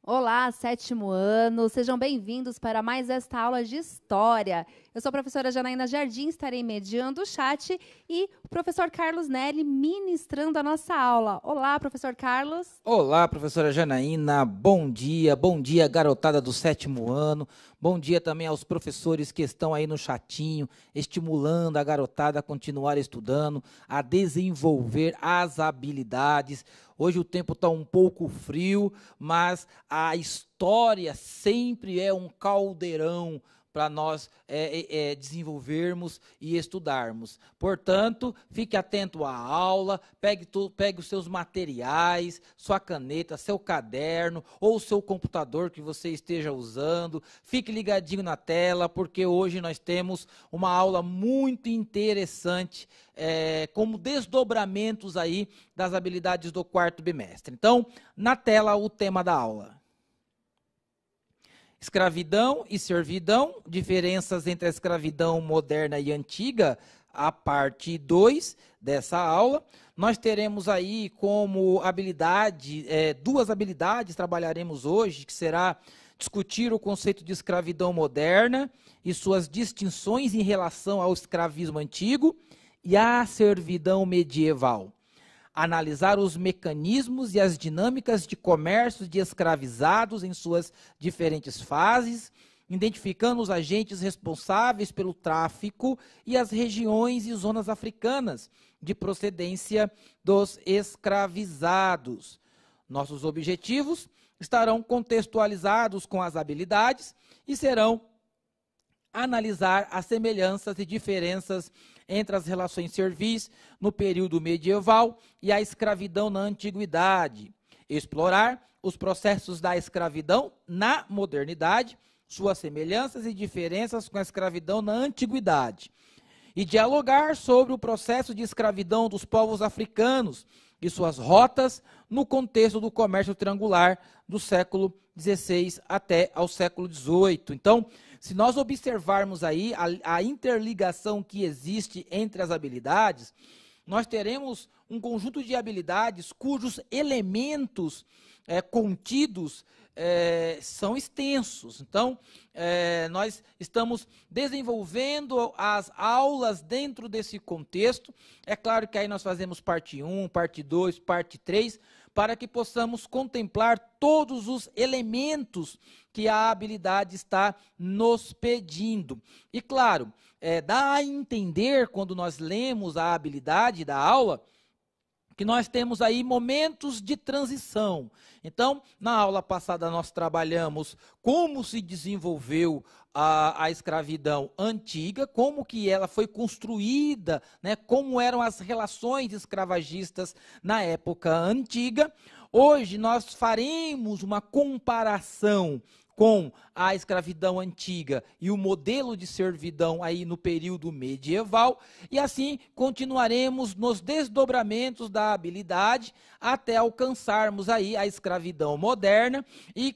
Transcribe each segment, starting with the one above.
Olá, sétimo ano, sejam bem-vindos para mais esta aula de História. Eu sou a professora Janaína Jardim, estarei mediando o chat e o professor Carlos Nelly ministrando a nossa aula. Olá, professor Carlos. Olá, professora Janaína, bom dia, garotada do sétimo ano, bom dia também aos professores que estão aí no chatinho, estimulando a garotada a continuar estudando, a desenvolver as habilidades. Hoje o tempo está um pouco frio, mas a história sempre é um caldeirão para nós desenvolvermos e estudarmos. Portanto, fique atento à aula, pegue os seus materiais, sua caneta, seu caderno ou seu computador que você esteja usando. Fique ligadinho na tela, porque hoje nós temos uma aula muito interessante, como desdobramentos aí das habilidades do quarto bimestre. Então, na tela, o tema da aula. Escravidão e servidão, diferenças entre a escravidão moderna e antiga, a parte 2 dessa aula. Nós teremos aí como habilidade, duas habilidades trabalharemos hoje, que será discutir o conceito de escravidão moderna e suas distinções em relação ao escravismo antigo e à servidão medieval. Analisar os mecanismos e as dinâmicas de comércio de escravizados em suas diferentes fases, identificando os agentes responsáveis pelo tráfico e as regiões e zonas africanas de procedência dos escravizados. Nossos objetivos estarão contextualizados com as habilidades e serão analisar as semelhanças e diferenças entre as relações servis no período medieval e a escravidão na antiguidade, explorar os processos da escravidão na modernidade, suas semelhanças e diferenças com a escravidão na antiguidade, e dialogar sobre o processo de escravidão dos povos africanos e suas rotas no contexto do comércio triangular do século XVI até ao século XVIII. Então, se nós observarmos aí a interligação que existe entre as habilidades, nós teremos um conjunto de habilidades cujos elementos contidos são extensos. Então, nós estamos desenvolvendo as aulas dentro desse contexto. É claro que aí nós fazemos parte 1, parte 2, parte 3, para que possamos contemplar todos os elementos que a habilidade está nos pedindo. E claro, dá a entender, quando nós lemos a habilidade da aula, que nós temos aí momentos de transição. Então, na aula passada nós trabalhamos como se desenvolveu a escravidão antiga, como que ela foi construída, né, como eram as relações escravagistas na época antiga. Hoje nós faremos uma comparação com a escravidão antiga e o modelo de servidão aí no período medieval, e assim continuaremos nos desdobramentos da habilidade até alcançarmos aí a escravidão moderna e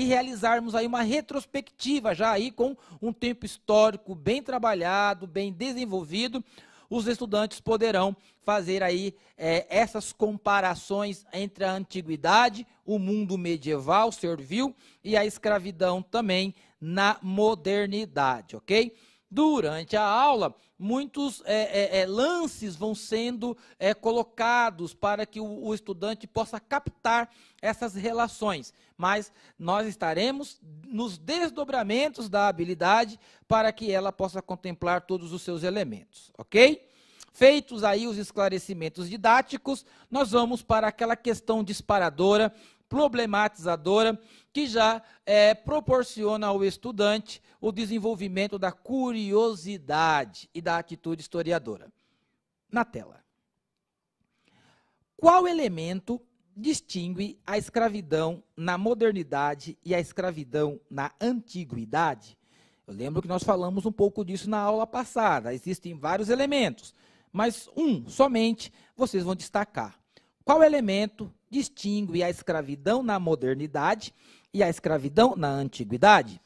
realizarmos aí uma retrospectiva já aí com um tempo histórico bem trabalhado, bem desenvolvido. Os estudantes poderão fazer aí essas comparações entre a antiguidade, o mundo medieval, servil, e a escravidão também na modernidade, ok? Durante a aula, muitos lances vão sendo colocados para que o estudante possa captar essas relações, mas nós estaremos nos desdobramentos da habilidade para que ela possa contemplar todos os seus elementos, ok? Feitos aí os esclarecimentos didáticos, nós vamos para aquela questão disparadora, problematizadora, que já proporciona ao estudante o desenvolvimento da curiosidade e da atitude historiadora. Na tela. Qual elemento distingue a escravidão na modernidade e a escravidão na antiguidade? Eu lembro que nós falamos um pouco disso na aula passada. Existem vários elementos, mas somente vocês vão destacar. Qual elemento distingue a escravidão na modernidade e a escravidão na antiguidade?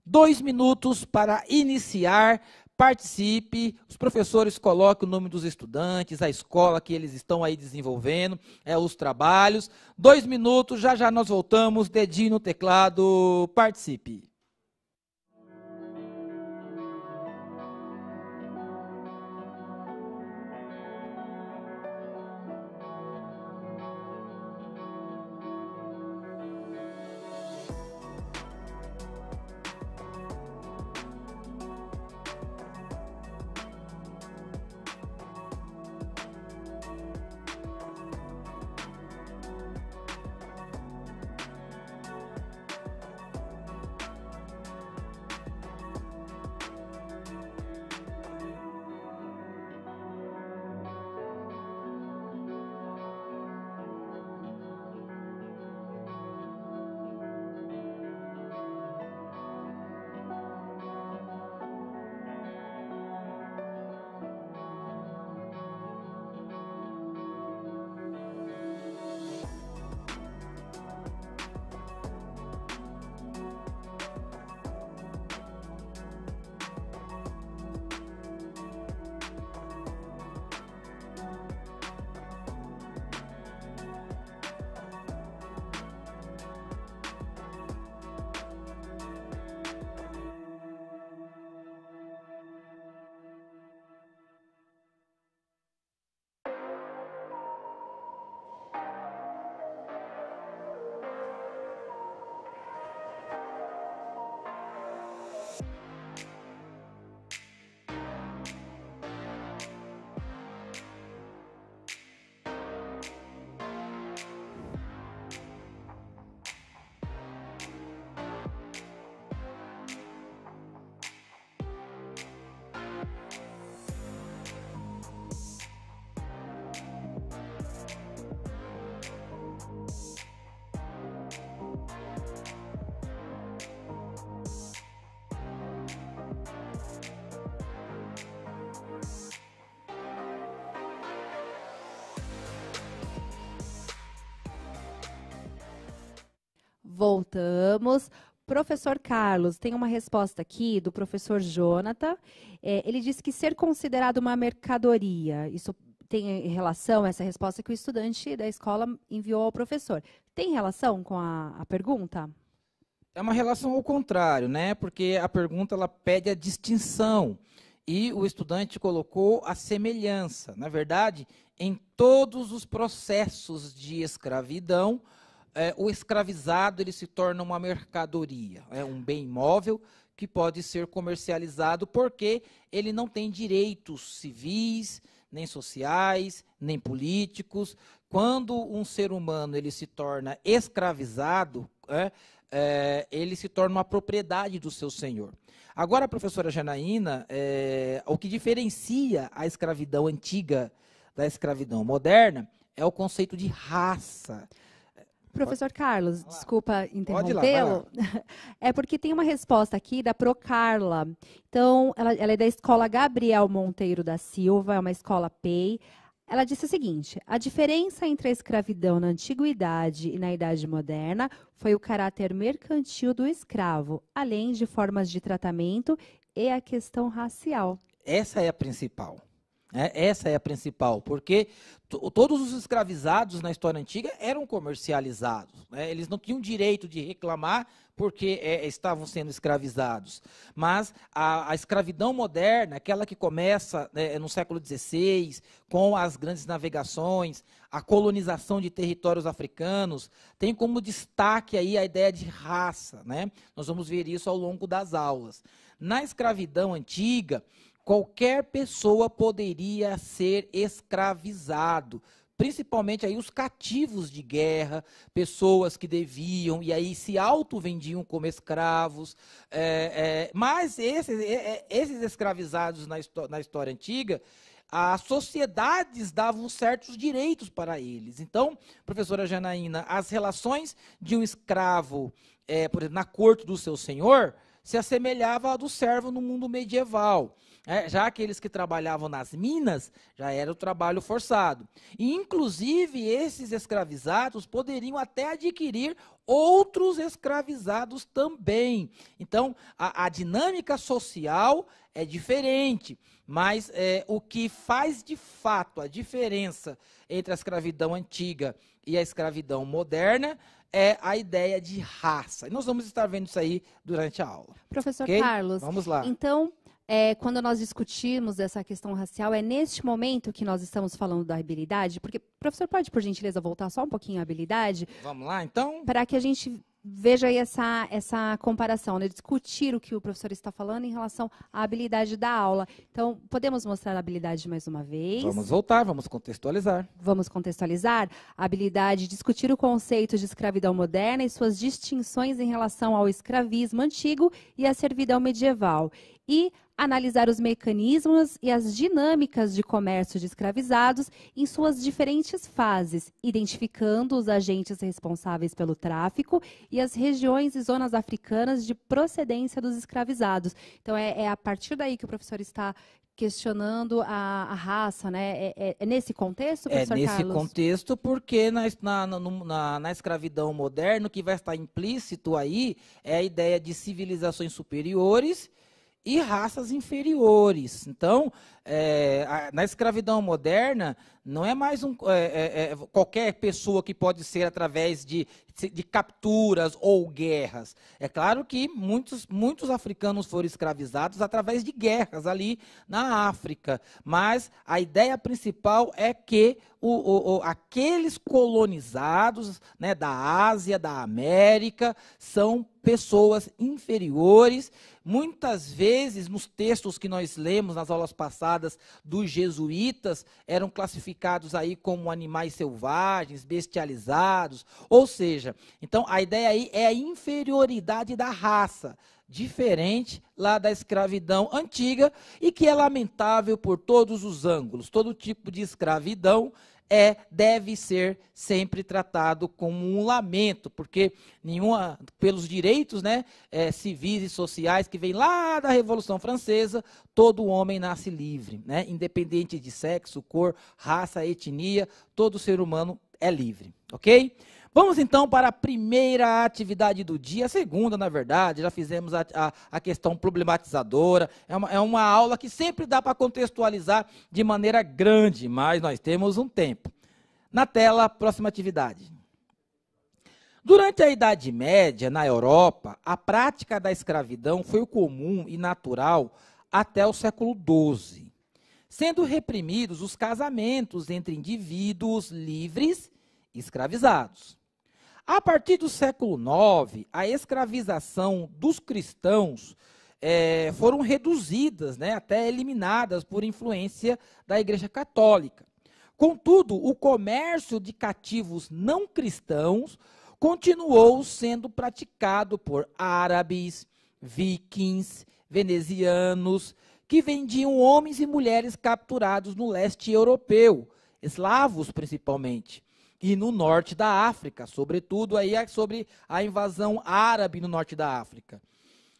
2 minutos para iniciar, participe, os professores coloquem o nome dos estudantes, a escola que eles estão aí desenvolvendo, os trabalhos. 2 minutos, já já nós voltamos, dedinho no teclado, participe. Voltamos. Professor Carlos, tem uma resposta aqui do professor Jonathan. Ele disse que ser considerado uma mercadoria, isso tem relação, essa resposta que o estudante da escola enviou ao professor. Tem relação com a pergunta? É uma relação ao contrário, né? Porque a pergunta ela pede a distinção e o estudante colocou a semelhança. Na verdade, em todos os processos de escravidão, o escravizado ele se torna uma mercadoria, um bem móvel que pode ser comercializado porque ele não tem direitos civis, nem sociais, nem políticos. Quando um ser humano ele se torna escravizado, ele se torna uma propriedade do seu senhor. Agora, professora Janaína, o que diferencia a escravidão antiga da escravidão moderna é o conceito de raça. Professor Carlos, desculpa interrompê-lo. É porque tem uma resposta aqui da Procarla. Então, ela é da escola Gabriel Monteiro da Silva, é uma escola PEI. Ela disse o seguinte: a diferença entre a escravidão na antiguidade e na idade moderna foi o caráter mercantil do escravo, além de formas de tratamento e a questão racial. Essa é a principal. Essa é a principal, porque todos os escravizados na história antiga eram comercializados. Eles não tinham direito de reclamar porque estavam sendo escravizados. Mas a escravidão moderna, aquela que começa no século XVI, com as grandes navegações, a colonização de territórios africanos, tem como destaque aí a ideia de raça. Nós vamos ver isso ao longo das aulas. Na escravidão antiga, qualquer pessoa poderia ser escravizado, principalmente aí os cativos de guerra, pessoas que deviam e aí se auto-vendiam como escravos. Mas esses escravizados na história antiga, as sociedades davam certos direitos para eles. Então, professora Janaína, as relações de um escravo, por exemplo, na corte do seu senhor, se assemelhava à do servo no mundo medieval. Já aqueles que trabalhavam nas minas, já era o trabalho forçado. E, inclusive, esses escravizados poderiam até adquirir outros escravizados também. Então, a dinâmica social é diferente, mas o que faz de fato a diferença entre a escravidão antiga e a escravidão moderna é a ideia de raça. E nós vamos estar vendo isso aí durante a aula. Professor Okay? Carlos, vamos lá. Então, quando nós discutimos essa questão racial, é neste momento que nós estamos falando da habilidade? Porque, professor, pode, por gentileza, voltar só um pouquinho à habilidade? Vamos lá, então? Para que a gente veja aí essa comparação, né? Discutir o que o professor está falando em relação à habilidade da aula. Então, podemos mostrar a habilidade mais uma vez? Vamos voltar, vamos contextualizar. Vamos contextualizar a habilidade, discutir o conceito de escravidão moderna e suas distinções em relação ao escravismo antigo e à servidão medieval. E analisar os mecanismos e as dinâmicas de comércio de escravizados em suas diferentes fases, identificando os agentes responsáveis pelo tráfico e as regiões e zonas africanas de procedência dos escravizados. Então, é a partir daí que o professor está questionando a raça, né? É nesse contexto, professor Carlos? É nesse contexto, porque na escravidão moderna, o que vai estar implícito aí é a ideia de civilizações superiores e raças inferiores. Então, na escravidão moderna, não é mais qualquer pessoa que pode ser através de capturas ou guerras. É claro que muitos africanos foram escravizados através de guerras ali na África, mas a ideia principal é que aqueles colonizados, né, da Ásia, da América, são pessoas inferiores. Muitas vezes, nos textos que nós lemos nas aulas passadas dos jesuítas, eram classificados aí como animais selvagens, bestializados, ou seja, então a ideia aí é a inferioridade da raça, diferente lá da escravidão antiga, e que é lamentável por todos os ângulos. Todo tipo de escravidão deve ser sempre tratado como um lamento, porque pelos direitos, né, civis e sociais que vem lá da Revolução Francesa, todo homem nasce livre, né, independente de sexo, cor, raça, etnia, todo ser humano é livre, ok? Vamos então para a primeira atividade do dia, a segunda, na verdade, já fizemos a questão problematizadora, é uma aula que sempre dá para contextualizar de maneira grande, mas nós temos um tempo. Na tela, próxima atividade. Durante a Idade Média, na Europa, a prática da escravidão foi comum e natural até o século XII, sendo reprimidos os casamentos entre indivíduos livres e escravizados. A partir do século IX, a escravização dos cristãos foram reduzidas, né, até eliminadas por influência da Igreja Católica. Contudo, o comércio de cativos não cristãos continuou sendo praticado por árabes, vikings, venezianos, que vendiam homens e mulheres capturados no leste europeu, eslavos principalmente, e no norte da África, sobretudo aí sobre a invasão árabe no norte da África.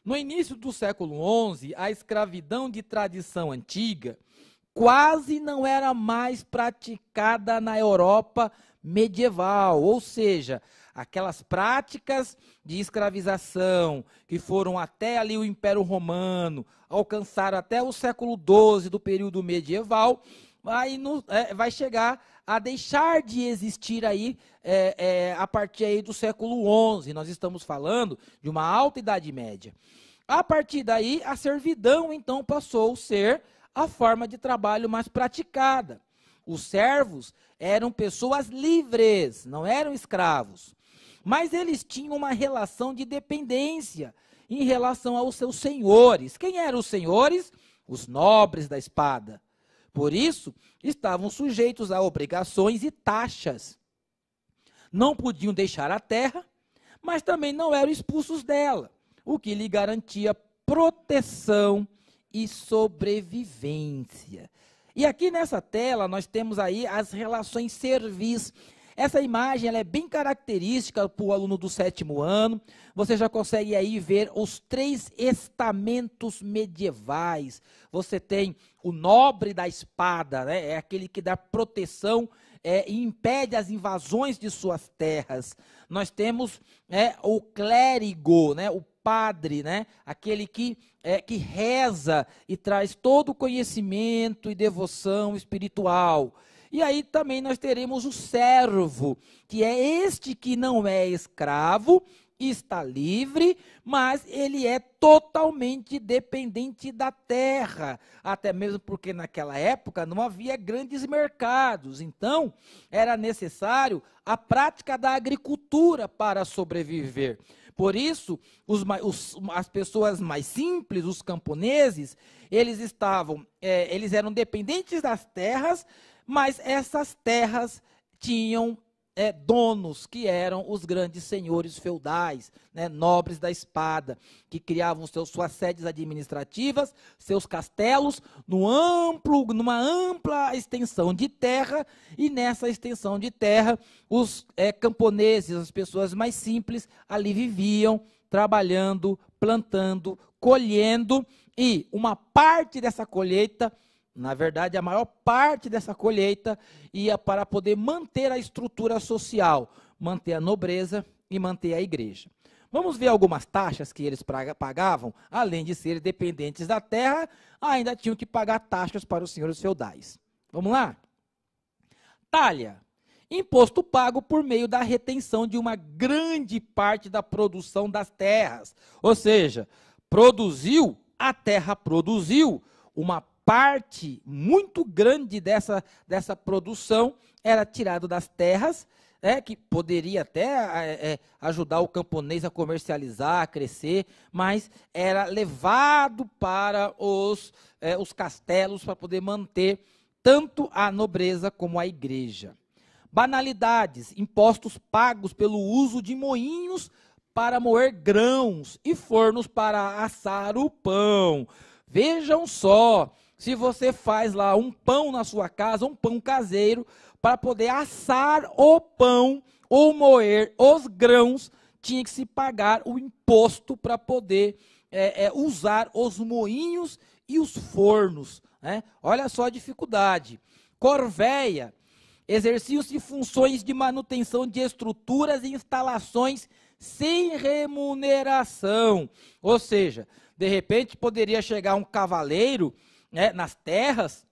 No início do século XI, a escravidão de tradição antiga quase não era mais praticada na Europa medieval, ou seja, aquelas práticas de escravização que foram até ali o Império Romano, alcançaram até o século XII do período medieval, vai chegar a deixar de existir aí a partir aí do século XI. Nós estamos falando de uma alta Idade Média. A partir daí, a servidão, então, passou a ser a forma de trabalho mais praticada. Os servos eram pessoas livres, não eram escravos. Mas eles tinham uma relação de dependência em relação aos seus senhores. Quem eram os senhores? Os nobres da espada. Por isso, estavam sujeitos a obrigações e taxas. Não podiam deixar a terra, mas também não eram expulsos dela, o que lhe garantia proteção e sobrevivência. E aqui nessa tela nós temos aí as relações servis. Essa imagem ela é bem característica para o aluno do 7º ano. Você já consegue aí ver os 3 estamentos medievais. Você tem o nobre da espada, né? É aquele que dá proteção e impede as invasões de suas terras. Nós temos o clérigo, né? O padre, né? Aquele que reza e traz todo o conhecimento e devoção espiritual. E aí também nós teremos o servo, que é este que não é escravo, está livre, mas ele é totalmente dependente da terra, até mesmo porque naquela época não havia grandes mercados, então era necessário a prática da agricultura para sobreviver. Por isso, as pessoas mais simples, os camponeses, eles eram dependentes das terras, mas essas terras tinham donos, que eram os grandes senhores feudais, né, nobres da espada, que criavam suas sedes administrativas, seus castelos, numa ampla extensão de terra, e nessa extensão de terra, os camponeses, as pessoas mais simples, ali viviam, trabalhando, plantando, colhendo, e uma parte dessa colheita, na verdade, a maior parte dessa colheita ia para poder manter a estrutura social, manter a nobreza e manter a igreja. Vamos ver algumas taxas que eles pagavam, além de serem dependentes da terra, ainda tinham que pagar taxas para os senhores feudais. Vamos lá? Talha. Imposto pago por meio da retenção de uma grande parte da produção das terras. Ou seja, a terra produziu, uma parte muito grande dessa produção era tirado das terras, que poderia até ajudar o camponês a comercializar, a crescer, mas era levado para os castelos para poder manter tanto a nobreza como a igreja. Banalidades, impostos pagos pelo uso de moinhos para moer grãos e fornos para assar o pão. Vejam só, se você faz lá um pão na sua casa, um pão caseiro, para poder assar o pão ou moer os grãos, tinha que se pagar o imposto para poder usar os moinhos e os fornos, né? Olha só a dificuldade. Corvéia, exerciam-se funções de manutenção de estruturas e instalações sem remuneração. Ou seja, de repente poderia chegar um cavaleiro, né, nas terras,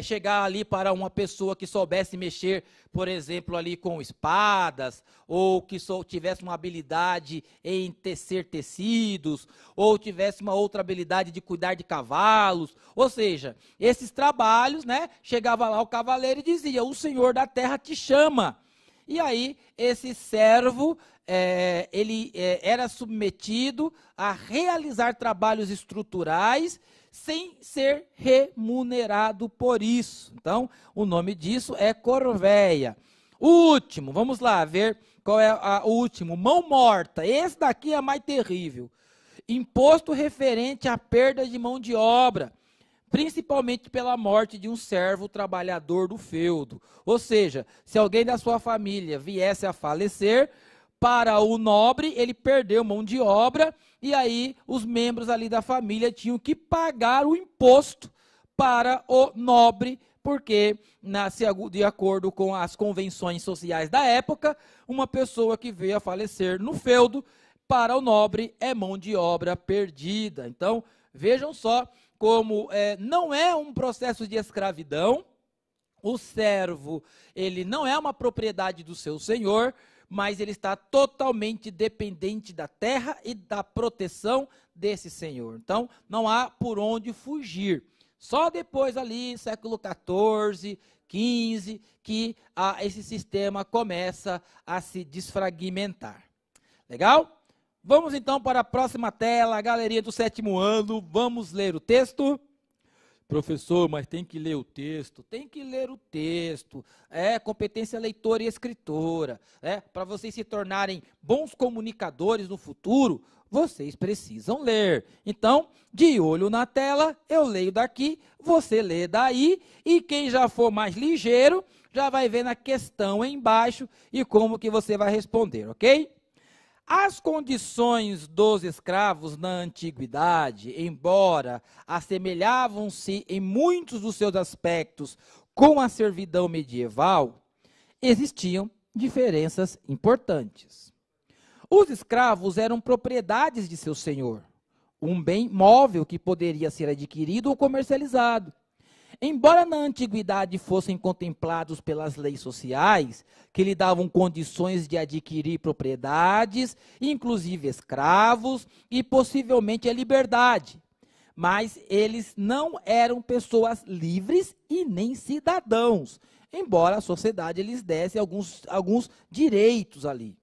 chegar ali para uma pessoa que soubesse mexer, por exemplo, ali com espadas, ou que tivesse uma habilidade em tecer tecidos, ou tivesse uma outra habilidade de cuidar de cavalos. Ou seja, esses trabalhos, né, chegava lá o cavaleiro e dizia: o senhor da terra te chama. E aí esse servo ele era submetido a realizar trabalhos estruturais sem ser remunerado por isso. Então, o nome disso é corvéia. O último, vamos lá ver qual é o último, mão morta. Esse daqui é mais terrível. Imposto referente à perda de mão de obra, principalmente pela morte de um servo trabalhador do feudo. Ou seja, se alguém da sua família viesse a falecer, para o nobre, ele perdeu mão de obra, e aí os membros ali da família tinham que pagar o imposto para o nobre, porque, de acordo com as convenções sociais da época, uma pessoa que veio a falecer no feudo, para o nobre, é mão de obra perdida. Então, vejam só como não é um processo de escravidão, o servo, ele não é uma propriedade do seu senhor, mas ele está totalmente dependente da terra e da proteção desse senhor. Então, não há por onde fugir. Só depois ali, século XIV, XV, que esse sistema começa a se desfragmentar. Legal? Vamos então para a próxima tela, galerinha do 7º ano, vamos ler o texto. Professor, mas tem que ler o texto. Tem que ler o texto. Competência leitora e escritora. Para vocês se tornarem bons comunicadores no futuro, vocês precisam ler. Então, de olho na tela, eu leio daqui, você lê daí, e quem já for mais ligeiro, já vai ver na questão embaixo e como que você vai responder, ok? As condições dos escravos na antiguidade, embora assemelhavam-se em muitos dos seus aspectos com a servidão medieval, existiam diferenças importantes. Os escravos eram propriedades de seu senhor, um bem móvel que poderia ser adquirido ou comercializado. Embora na antiguidade fossem contemplados pelas leis sociais, que lhe davam condições de adquirir propriedades, inclusive escravos e possivelmente a liberdade, mas eles não eram pessoas livres e nem cidadãos, embora a sociedade lhes desse alguns direitos ali.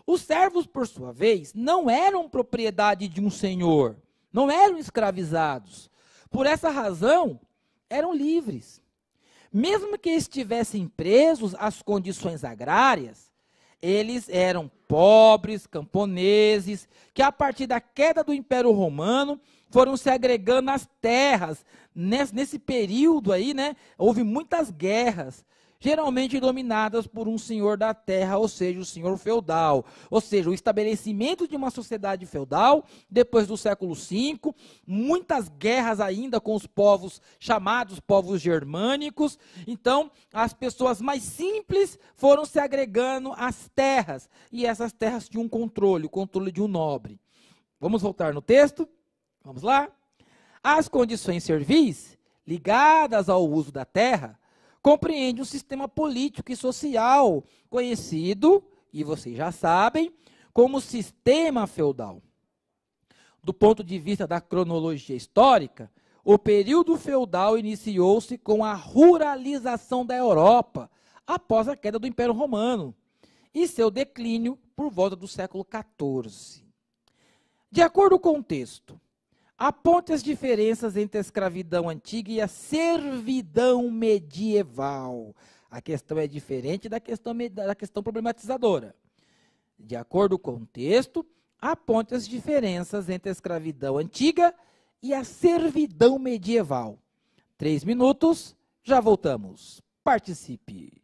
Os servos, por sua vez, não eram propriedade de um senhor, não eram escravizados. Por essa razão, eram livres. Mesmo que estivessem presos às condições agrárias, eles eram pobres, camponeses, que a partir da queda do Império Romano foram se agregando às terras. Nesse período aí, né, houve muitas guerras, geralmente dominadas por um senhor da terra, ou seja, o senhor feudal. Ou seja, o estabelecimento de uma sociedade feudal, depois do século V, muitas guerras ainda com os povos chamados povos germânicos. Então, as pessoas mais simples foram se agregando às terras, e essas terras tinham um controle, o controle de um nobre. Vamos voltar no texto? Vamos lá? As condições servis, ligadas ao uso da terra, compreende um sistema político e social conhecido, e vocês já sabem, como sistema feudal. Do ponto de vista da cronologia histórica, o período feudal iniciou-se com a ruralização da Europa, após a queda do Império Romano, e seu declínio por volta do século XIV. De acordo com o texto, aponte as diferenças entre a escravidão antiga e a servidão medieval. A questão é diferente da questão problematizadora. De acordo com o texto, aponte as diferenças entre a escravidão antiga e a servidão medieval. 3 minutos, já voltamos. Participe!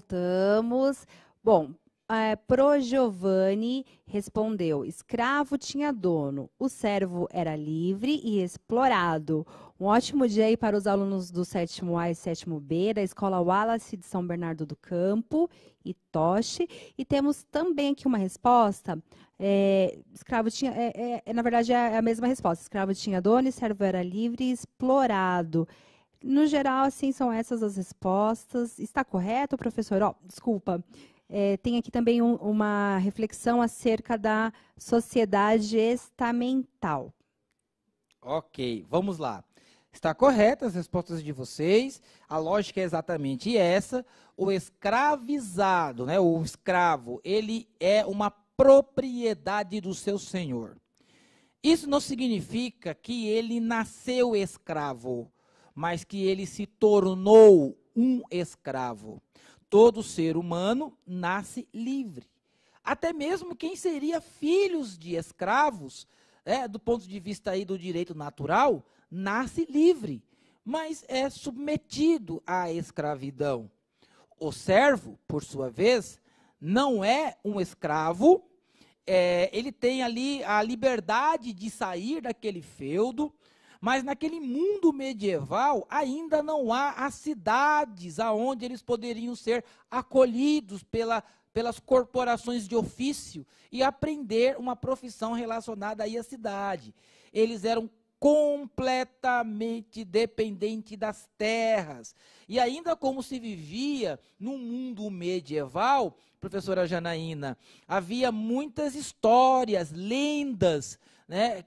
voltamos. Bom, Pro Giovanni respondeu: escravo tinha dono, o servo era livre e explorado. Um ótimo dia aí para os alunos do 7º A e 7º B, da Escola Wallace de São Bernardo do Campo e Toche. E temos também aqui uma resposta. Escravo tinha, na verdade, é a mesma resposta. Escravo tinha dono, servo era livre e explorado. No geral, assim, são essas as respostas. Está correto, professor? Desculpa. Tem aqui também uma reflexão acerca da sociedade estamental. Ok, vamos lá. Está correta as respostas de vocês. A lógica é exatamente essa. O escravizado, né, o escravo, ele é uma propriedade do seu senhor. Isso não significa que ele nasceu escravo, mas que ele se tornou um escravo. Todo ser humano nasce livre. Até mesmo quem seria filhos de escravos, do ponto de vista aí do direito natural, nasce livre, mas é submetido à escravidão. O servo, por sua vez, não é um escravo, ele tem ali a liberdade de sair daquele feudo, mas naquele mundo medieval ainda não há as cidades aonde eles poderiam ser acolhidos pelas corporações de ofício e aprender uma profissão relacionada aí à cidade. Eles eram completamente dependentes das terras. E ainda como se vivia num mundo medieval, professora Janaína, havia muitas histórias, lendas, né,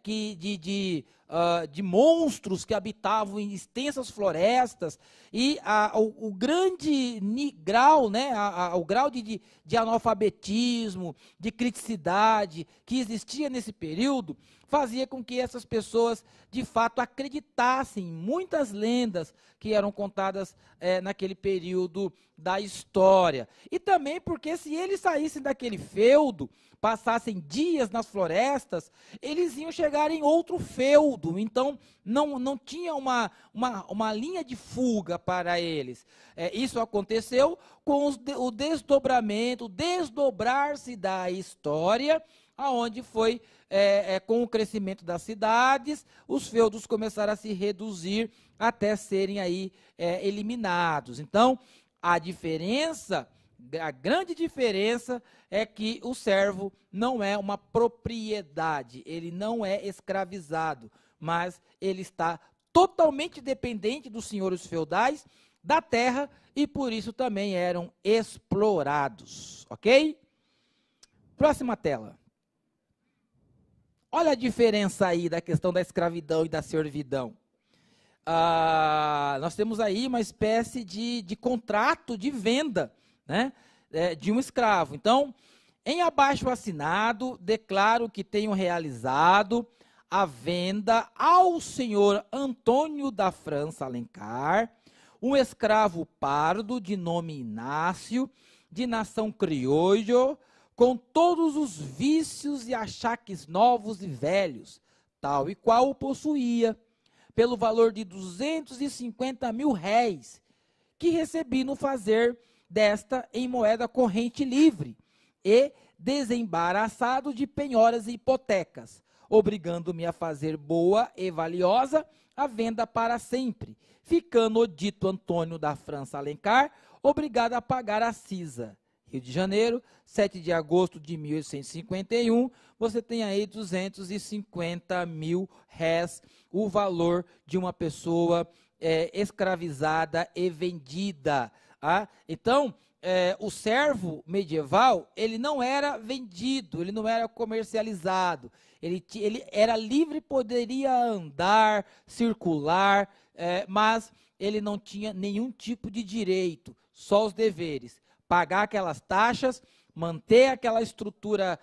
de monstros que habitavam em extensas florestas, e o grande grau, né, o grau de analfabetismo, de criticidade que existia nesse período, fazia com que essas pessoas, de fato, acreditassem em muitas lendas que eram contadas naquele período da história. E também porque se eles saíssem daquele feudo, passassem dias nas florestas, eles iam chegar em outro feudo. Então, não tinha uma linha de fuga para eles. Isso aconteceu com o desdobramento, o desdobrar-se da história, aonde foi, com o crescimento das cidades, os feudos começaram a se reduzir até serem aí eliminados. Então, a grande diferença é que o servo não é uma propriedade, ele não é escravizado, mas ele está totalmente dependente dos senhores feudais, da terra, e por isso também eram explorados, ok? Próxima tela. Olha a diferença aí da questão da escravidão e da servidão. Nós temos aí uma espécie de contrato de venda, né, de um escravo. Então, em abaixo assinado, declaro que tenho realizado a venda ao senhor Antônio da França Alencar, um escravo pardo de nome Inácio, de nação crioulo, com todos os vícios e achaques novos e velhos, tal e qual o possuía, pelo valor de 250 mil réis, que recebi no fazer desta em moeda corrente livre, e desembaraçado de penhoras e hipotecas, obrigando-me a fazer boa e valiosa a venda para sempre, ficando o dito Antônio da França Alencar obrigado a pagar a cisa. Rio de Janeiro, 7 de agosto de 1851, você tem aí 250 mil réis, o valor de uma pessoa escravizada e vendida. Então, o servo medieval, ele não era vendido, ele não era comercializado, ele era livre, poderia andar, circular, mas ele não tinha nenhum tipo de direito, só os deveres. Pagar aquelas taxas, manter aquela estrutura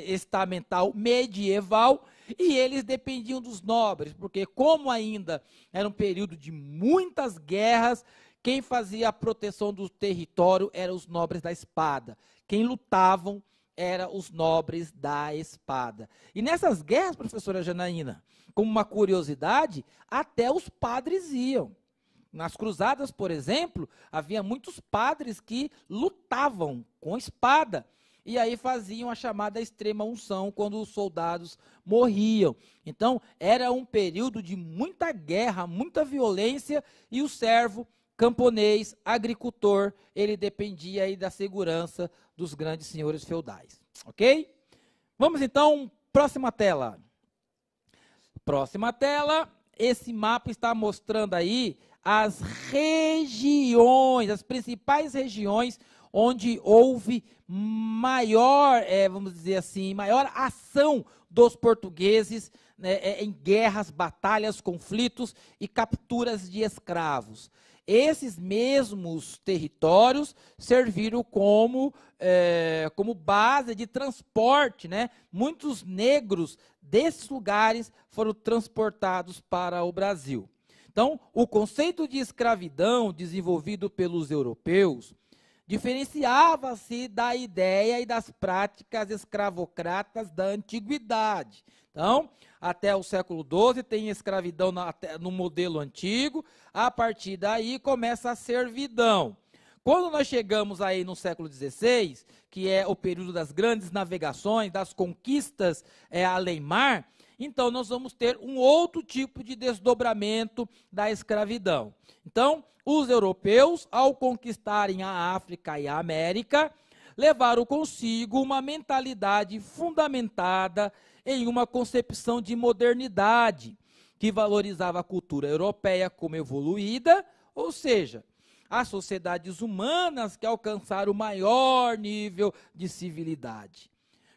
estamental medieval, e eles dependiam dos nobres, porque como ainda era um período de muitas guerras, quem fazia a proteção do território eram os nobres da espada. Quem lutavam eram os nobres da espada. E nessas guerras, professora Janaína, como uma curiosidade, até os padres iam. Nas cruzadas, por exemplo, havia muitos padres que lutavam com espada. E aí faziam a chamada extrema unção quando os soldados morriam. Então, era um período de muita guerra, muita violência, e o servo, camponês, agricultor, ele dependia aí da segurança dos grandes senhores feudais. Ok? Vamos então, próxima tela. Próxima tela, esse mapa está mostrando aí as regiões, as principais regiões onde houve maior, vamos dizer assim, maior ação dos portugueses, né, em guerras, batalhas, conflitos e capturas de escravos. Esses mesmos territórios serviram como base de transporte, né? Muitos negros desses lugares foram transportados para o Brasil. Então, o conceito de escravidão desenvolvido pelos europeus diferenciava-se da ideia e das práticas escravocratas da antiguidade. Então, até o século XII tem escravidão no modelo antigo, a partir daí começa a servidão. Quando nós chegamos aí no século XVI, que é o período das grandes navegações, das conquistas além-mar, então nós vamos ter um outro tipo de desdobramento da escravidão. Então, os europeus, ao conquistarem a África e a América, levaram consigo uma mentalidade fundamentada em uma concepção de modernidade, que valorizava a cultura europeia como evoluída, ou seja, as sociedades humanas que alcançaram o maior nível de civilidade,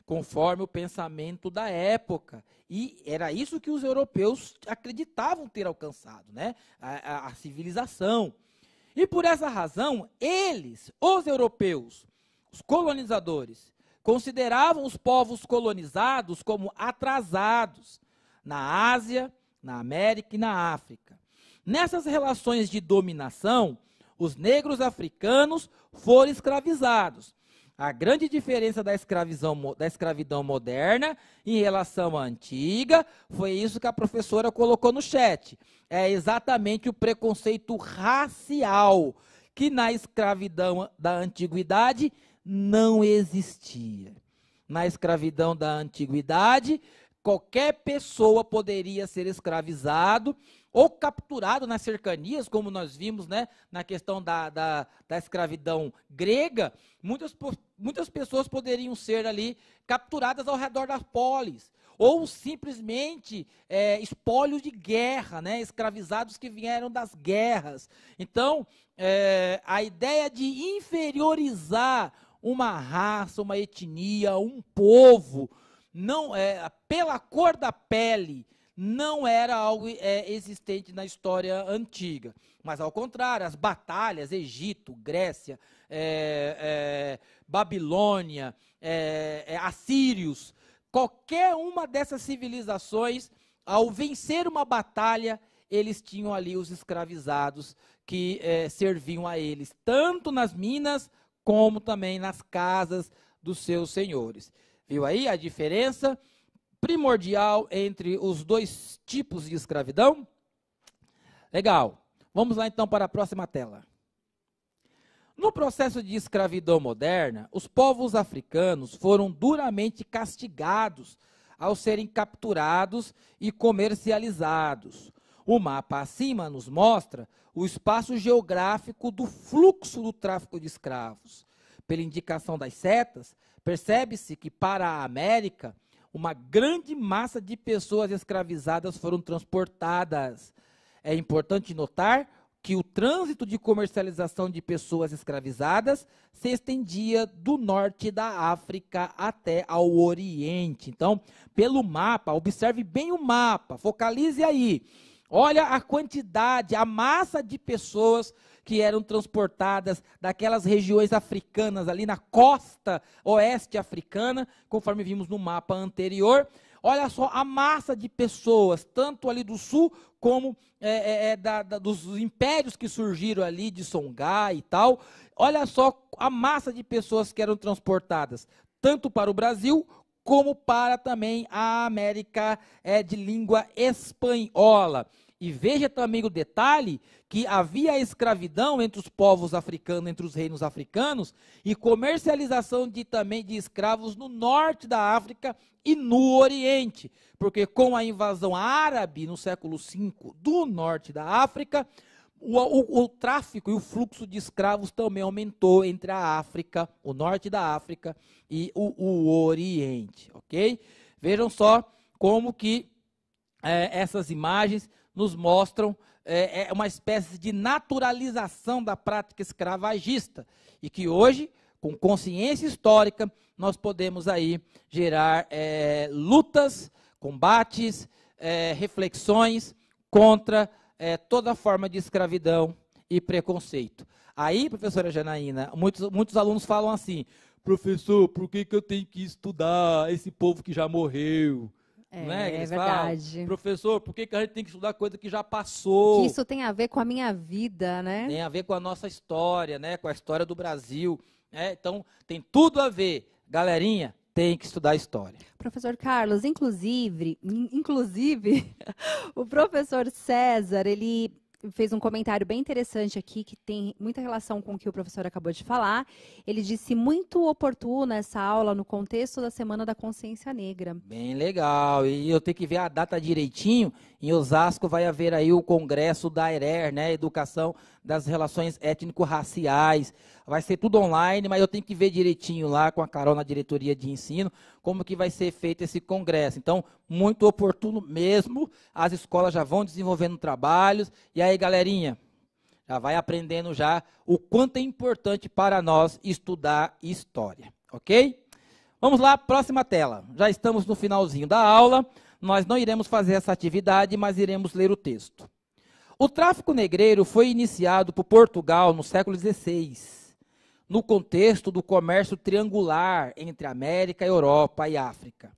conforme o pensamento da época. E era isso que os europeus acreditavam ter alcançado, né? A civilização. E por essa razão, eles, os europeus, os colonizadores, consideravam os povos colonizados como atrasados na Ásia, na América e na África. Nessas relações de dominação, os negros africanos foram escravizados. A grande diferença da escravidão moderna em relação à antiga foi isso que a professora colocou no chat. É exatamente o preconceito racial, que na escravidão da antiguidade não existia. Na escravidão da antiguidade, qualquer pessoa poderia ser escravizado ou capturado nas cercanias, como nós vimos, né, na questão da escravidão grega. Muitas pessoas poderiam ser ali capturadas ao redor das polis, ou simplesmente espólios de guerra, né, escravizados que vieram das guerras. Então, a ideia de inferiorizar uma raça, uma etnia, um povo, não pela cor da pele, não era algo existente na história antiga. Mas, ao contrário, as batalhas, Egito, Grécia, Babilônia, assírios, qualquer uma dessas civilizações, ao vencer uma batalha, eles tinham ali os escravizados que serviam a eles, tanto nas minas como também nas casas dos seus senhores. Viu aí a diferença primordial entre os dois tipos de escravidão? Legal. Vamos lá então para a próxima tela. No processo de escravidão moderna, os povos africanos foram duramente castigados ao serem capturados e comercializados. O mapa acima nos mostra o espaço geográfico do fluxo do tráfico de escravos. Pela indicação das setas, percebe-se que para a América, uma grande massa de pessoas escravizadas foram transportadas. É importante notar que o trânsito de comercialização de pessoas escravizadas se estendia do norte da África até ao Oriente. Então, pelo mapa, observe bem o mapa, focalize aí. Olha a quantidade, a massa de pessoas que eram transportadas daquelas regiões africanas, ali na costa oeste africana, conforme vimos no mapa anterior. Olha só a massa de pessoas, tanto ali do sul, como dos impérios que surgiram ali, de Songhai e tal. Olha só a massa de pessoas que eram transportadas, tanto para o Brasil, como para também a América de língua espanhola. E veja também o detalhe que havia escravidão entre os povos africanos, entre os reinos africanos, e comercialização também de escravos no norte da África e no Oriente. Porque com a invasão árabe no século V do norte da África, o tráfico e o fluxo de escravos também aumentou entre a África, o norte da África e o Oriente, ok? Vejam só como que essas imagens nos mostram uma espécie de naturalização da prática escravagista e que hoje, com consciência histórica, nós podemos aí gerar lutas, combates, reflexões contra toda forma de escravidão e preconceito. Aí, professora Janaína, muitos alunos falam assim: professor, por que eu tenho que estudar esse povo que já morreu? Não é, é verdade. Falam? Professor, por que a gente tem que estudar coisa que já passou? Que isso tem a ver com a minha vida, né? Tem a ver com a nossa história, né? Com a história do Brasil. Então, tem tudo a ver. Galerinha, tem que estudar história. Professor Carlos, inclusive o professor César, ele fez um comentário bem interessante aqui, que tem muita relação com o que o professor acabou de falar. Ele disse muito oportuna essa aula no contexto da Semana da Consciência Negra. Bem legal. E eu tenho que ver a data direitinho. Em Osasco vai haver aí o congresso da ERER, né? Educação das Relações Étnico-Raciais. Vai ser tudo online, mas eu tenho que ver direitinho lá com a Carol na diretoria de ensino, como que vai ser feito esse congresso. Então, muito oportuno mesmo. As escolas já vão desenvolvendo trabalhos. E aí, galerinha, já vai aprendendo já o quanto é importante para nós estudar história, ok? Vamos lá, próxima tela. Já estamos no finalzinho da aula. Nós não iremos fazer essa atividade, mas iremos ler o texto. O tráfico negreiro foi iniciado por Portugal no século XVI, no contexto do comércio triangular entre América, Europa e África.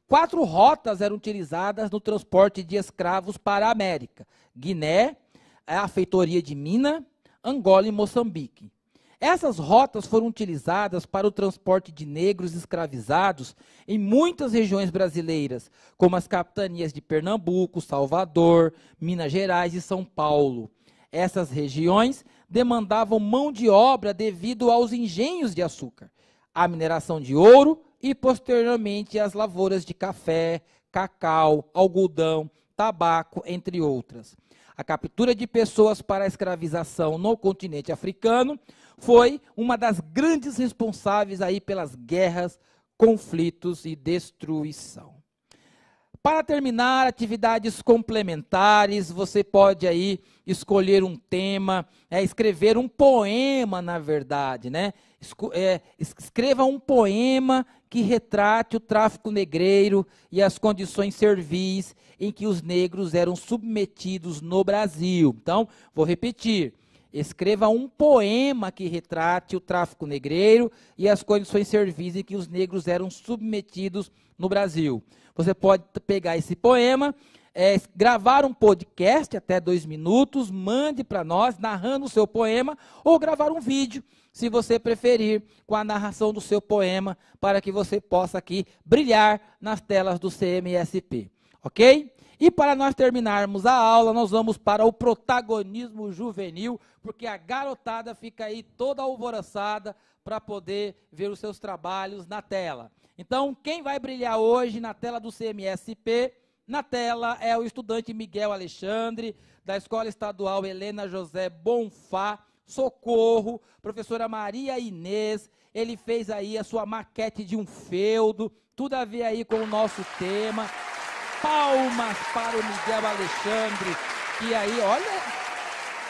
4 rotas eram utilizadas no transporte de escravos para a América: Guiné, a feitoria de Mina, Angola e Moçambique. Essas rotas foram utilizadas para o transporte de negros escravizados em muitas regiões brasileiras, como as capitanias de Pernambuco, Salvador, Minas Gerais e São Paulo. Essas regiões demandavam mão de obra devido aos engenhos de açúcar, à mineração de ouro e, posteriormente, às lavouras de café, cacau, algodão, tabaco, entre outras. A captura de pessoas para a escravização no continente africano foi uma das grandes responsáveis aí pelas guerras, conflitos e destruição. Para terminar, atividades complementares, você pode aí escolher um tema, escrever um poema, na verdade, né? Escreva um poema que retrate o tráfico negreiro e as condições servis em que os negros eram submetidos no Brasil. Então, vou repetir. Escreva um poema que retrate o tráfico negreiro e as condições servis em que os negros eram submetidos no Brasil. Você pode pegar esse poema, gravar um podcast até 2 minutos, mande para nós narrando o seu poema, ou gravar um vídeo, se você preferir, com a narração do seu poema, para que você possa aqui brilhar nas telas do CMSP. Ok? E para nós terminarmos a aula, nós vamos para o protagonismo juvenil, porque a garotada fica aí toda alvoroçada para poder ver os seus trabalhos na tela. Então, quem vai brilhar hoje na tela do CMSP, na tela é o estudante Miguel Alexandre, da Escola Estadual Helena José Bonfá, Socorro, professora Maria Inês. Ele fez aí a sua maquete de um feudo, tudo a ver aí com o nosso tema. Palmas para o Miguel Alexandre, que aí, olha,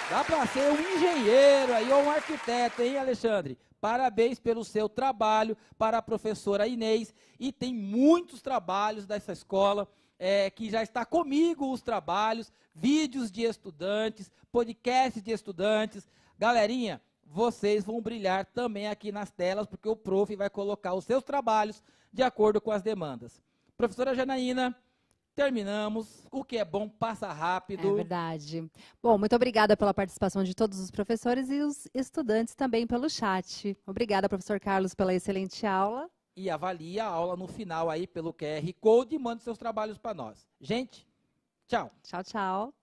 dá para ser um engenheiro aí, ou um arquiteto, hein, Alexandre? Parabéns pelo seu trabalho, para a professora Inês, e tem muitos trabalhos dessa escola, que já está comigo os trabalhos, vídeos de estudantes, podcasts de estudantes. Galerinha, vocês vão brilhar também aqui nas telas, porque o prof vai colocar os seus trabalhos de acordo com as demandas. Professora Janaína, terminamos. O que é bom passa rápido. É verdade. Bom, muito obrigada pela participação de todos os professores e os estudantes também pelo chat. Obrigada, professor Carlos, pela excelente aula. E avalie a aula no final aí pelo QR Code e mande seus trabalhos para nós. Gente, tchau. Tchau, tchau.